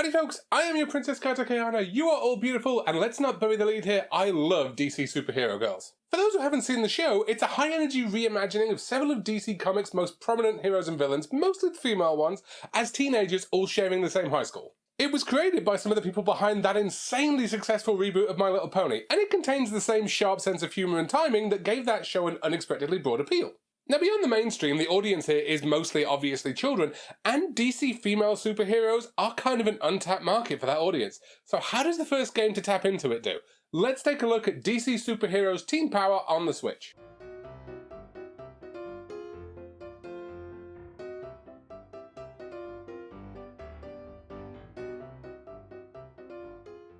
Howdy folks, I am your Princess ChaoticAyana, you are all beautiful, and let's not bury the lead here, I love DC superhero girls. For those who haven't seen the show, it's a high-energy reimagining of several of DC Comics' most prominent heroes and villains, mostly the female ones, as teenagers all sharing the same high school. It was created by some of the people behind that insanely successful reboot of My Little Pony, and it contains the same sharp sense of humour and timing that gave that show an unexpectedly broad appeal. Now beyond the mainstream, the audience here is mostly obviously children, and DC female superheroes are kind of an untapped market for that audience. So how does the first game to tap into it do? Let's take a look at DC Superheroes Teen Power on the Switch.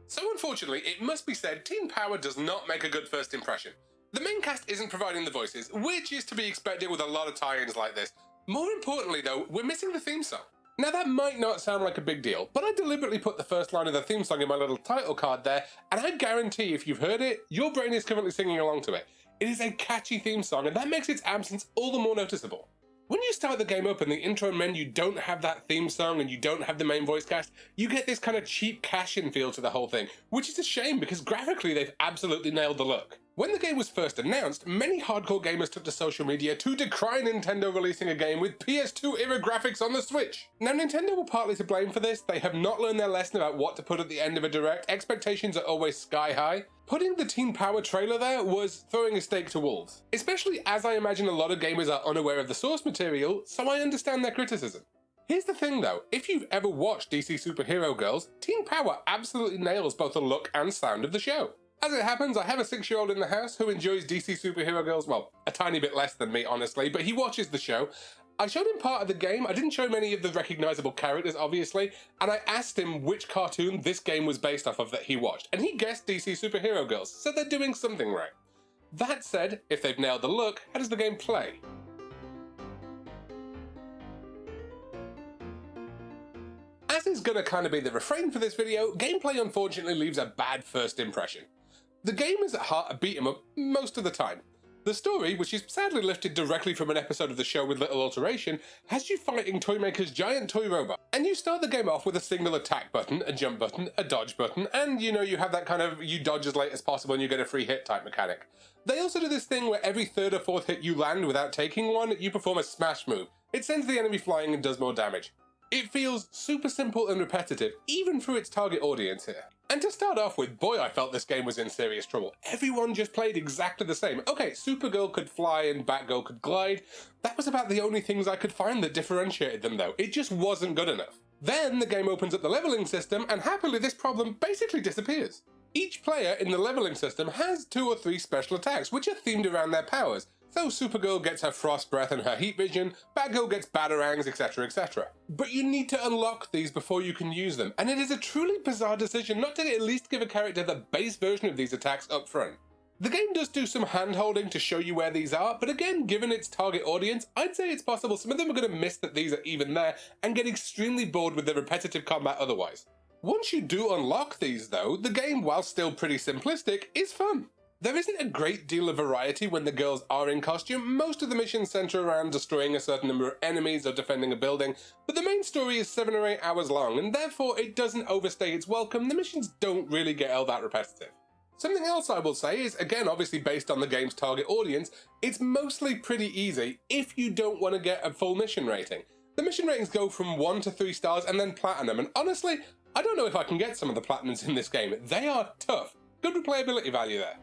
So unfortunately, it must be said, Teen Power does not make a good first impression. The main cast isn't providing the voices, which is to be expected with a lot of tie-ins like this. More importantly though, we're missing the theme song. Now that might not sound like a big deal, but I deliberately put the first line of the theme song in my little title card there, and I guarantee if you've heard it, your brain is currently singing along to it. It is a catchy theme song, and that makes its absence all the more noticeable. When you start the game up and the intro menu don't have that theme song and you don't have the main voice cast, you get this kind of cheap cash-in feel to the whole thing, which is a shame because graphically they've absolutely nailed the look. When the game was first announced, many hardcore gamers took to social media to decry Nintendo releasing a game with PS2 era graphics on the Switch. Now Nintendo were partly to blame for this, they have not learned their lesson about what to put at the end of a direct, expectations are always sky high. Putting the Teen Power trailer there was throwing a stake to wolves, especially as I imagine a lot of gamers are unaware of the source material, so I understand their criticism. Here's the thing though, if you've ever watched DC Superhero Girls, Teen Power absolutely nails both the look and sound of the show. As it happens, I have a 6-year-old in the house who enjoys DC Superhero Girls, well, a tiny bit less than me honestly, but he watches the show. I showed him part of the game, I didn't show him any of the recognisable characters obviously, and I asked him which cartoon this game was based off of that he watched, and he guessed DC Superhero Girls, so they're doing something right. That said, if they've nailed the look, how does the game play? As is gonna kinda be the refrain for this video, gameplay unfortunately leaves a bad first impression. The game is at heart a beat 'em up most of the time. The story, which is sadly lifted directly from an episode of the show with little alteration, has you fighting Toymaker's giant toy robot. And you start the game off with a single attack button, a jump button, a dodge button, and you know you have that kind of you dodge as late as possible and you get a free hit type mechanic. They also do this thing where every third or fourth hit you land without taking one, you perform a smash move. It sends the enemy flying and does more damage. It feels super simple and repetitive, even for its target audience here. And to start off with, boy I felt this game was in serious trouble. Everyone just played exactly the same. Okay, Supergirl could fly and Batgirl could glide. That was about the only things I could find that differentiated them though. It just wasn't good enough. Then the game opens up the leveling system and happily this problem basically disappears. Each player in the leveling system has 2 or 3 special attacks which are themed around their powers. So Supergirl gets her frost breath and her heat vision, Batgirl gets batarangs, etc, etc. But you need to unlock these before you can use them, and it is a truly bizarre decision not to at least give a character the base version of these attacks up front. The game does do some hand-holding to show you where these are, but again, given its target audience, I'd say it's possible some of them are going to miss that these are even there and get extremely bored with the repetitive combat otherwise. Once you do unlock these though, the game, while still pretty simplistic, is fun. There isn't a great deal of variety when the girls are in costume. Most of the missions centre around destroying a certain number of enemies or defending a building, but the main story is 7 or 8 hours long, and therefore it doesn't overstay its welcome. The missions don't really get all that repetitive. Something else I will say is, again obviously based on the game's target audience, it's mostly pretty easy if you don't want to get a full mission rating. The mission ratings go from 1 to 3 stars and then platinum, and honestly, I don't know if I can get some of the platinums in this game. They are tough. Good replayability value there.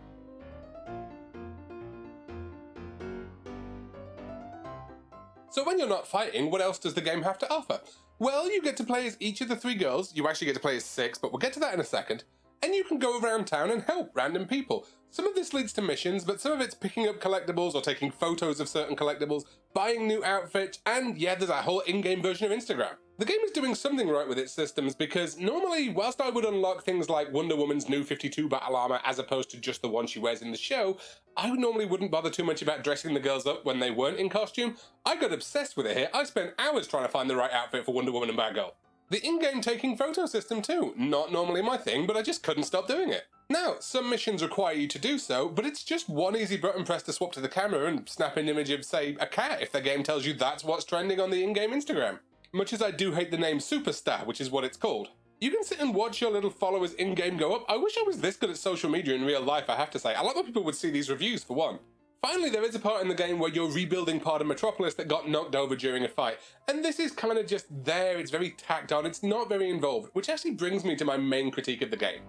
So when you're not fighting, what else does the game have to offer? Well, you get to play as each of the 3 girls, you actually get to play as 6, but we'll get to that in a second, and you can go around town and help random people. Some of this leads to missions, but some of it's picking up collectibles or taking photos of certain collectibles, buying new outfits, and yeah, there's a whole in-game version of Instagram. The game is doing something right with its systems because normally, whilst I would unlock things like Wonder Woman's new 52 battle armor as opposed to just the one she wears in the show, I normally wouldn't bother too much about dressing the girls up when they weren't in costume. I got obsessed with it here. I spent hours trying to find the right outfit for Wonder Woman and Batgirl. The in-game taking photo system too, not normally my thing, but I just couldn't stop doing it. Now, some missions require you to do so, but it's just one easy button press to swap to the camera and snap an image of, say, a cat if the game tells you that's what's trending on the in-game Instagram. Much as I do hate the name Superstar, which is what it's called. You can sit and watch your little followers in-game go up. I wish I was this good at social media in real life, I have to say. A lot more people would see these reviews, for one. Finally, there is a part in the game where you're rebuilding part of Metropolis that got knocked over during a fight, and this is kind of just there, it's very tacked on, it's not very involved, which actually brings me to my main critique of the game.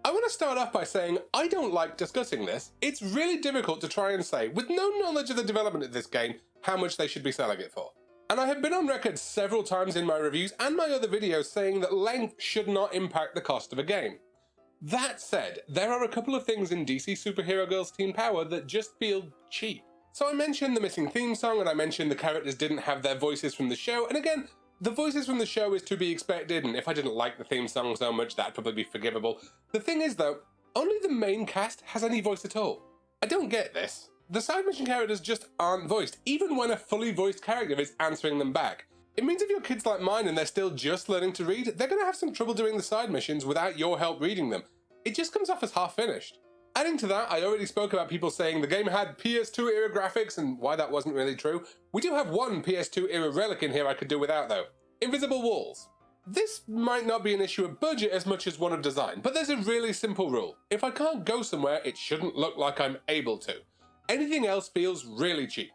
I want to start off by saying I don't like discussing this. It's really difficult to try and say, with no knowledge of the development of this game, how much they should be selling it for. And I have been on record several times in my reviews and my other videos saying that length should not impact the cost of a game. That said, there are a couple of things in DC Superhero Girls Teen Power that just feel cheap. So I mentioned the missing theme song, and I mentioned the characters didn't have their voices from the show, and again, the voices from the show is to be expected, and if I didn't like the theme song so much, that'd probably be forgivable. The thing is though, only the main cast has any voice at all. I don't get this. The side mission characters just aren't voiced, even when a fully voiced character is answering them back. It means if your kid's like mine and they're still just learning to read, they're gonna have some trouble doing the side missions without your help reading them. It just comes off as half-finished. Adding to that, I already spoke about people saying the game had PS2 era graphics and why that wasn't really true. We do have one PS2 era relic in here I could do without though. Invisible walls. This might not be an issue of budget as much as one of design, but there's a really simple rule. If I can't go somewhere, it shouldn't look like I'm able to. Anything else feels really cheap.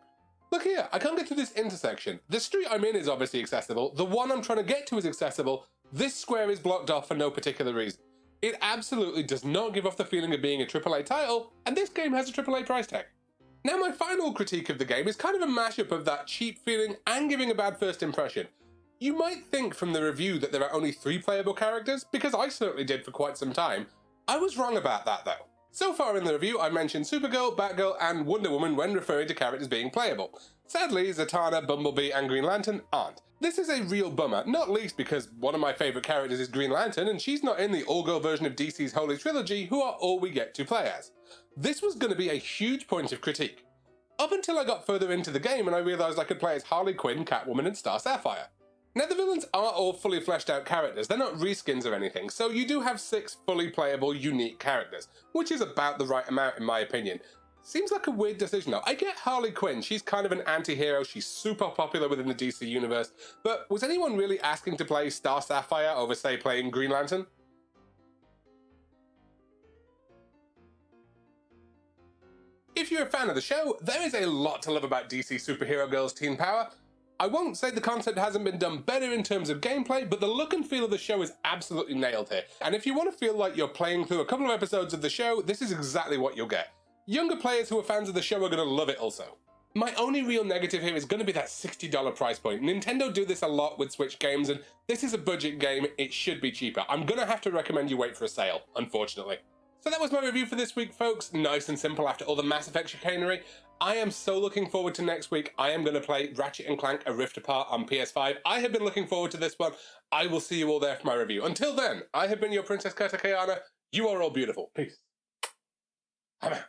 Look here, I can't get to this intersection. The street I'm in is obviously accessible, the one I'm trying to get to is accessible, this square is blocked off for no particular reason. It absolutely does not give off the feeling of being a AAA title, and this game has a AAA price tag. Now my final critique of the game is kind of a mashup of that cheap feeling and giving a bad first impression. You might think from the review that there are only 3 playable characters, because I certainly did for quite some time. I was wrong about that though. So far in the review, I mentioned Supergirl, Batgirl, and Wonder Woman when referring to characters being playable. Sadly, Zatanna, Bumblebee, and Green Lantern aren't. This is a real bummer, not least because one of my favourite characters is Green Lantern, and she's not in the all-girl version of DC's Holy Trilogy, who are all we get to play as. This was going to be a huge point of critique. Up until I got further into the game and I realised I could play as Harley Quinn, Catwoman, and Star Sapphire. Now the villains are all fully fleshed out characters, they're not reskins or anything, so you do have 6 fully playable, unique characters, which is about the right amount in my opinion. Seems like a weird decision though. I get Harley Quinn, she's kind of an anti-hero, she's super popular within the DC universe, but was anyone really asking to play Star Sapphire over, say, playing Green Lantern? If you're a fan of the show, there is a lot to love about DC Superhero Girls Teen Power. I won't say the concept hasn't been done better in terms of gameplay, but the look and feel of the show is absolutely nailed here. And if you want to feel like you're playing through a couple of episodes of the show, this is exactly what you'll get. Younger players who are fans of the show are going to love it also. My only real negative here is going to be that $60 price point. Nintendo do this a lot with Switch games, and this is a budget game, it should be cheaper. I'm going to have to recommend you wait for a sale, unfortunately. So that was my review for this week, folks. Nice and simple after all the Mass Effect chicanery. I am so looking forward to next week. I am going to play Ratchet & Clank A Rift Apart on PS5. I have been looking forward to this one. I will see you all there for my review. Until then, I have been your Princess ChaoticAyana. You are all beautiful. Peace. I'm out.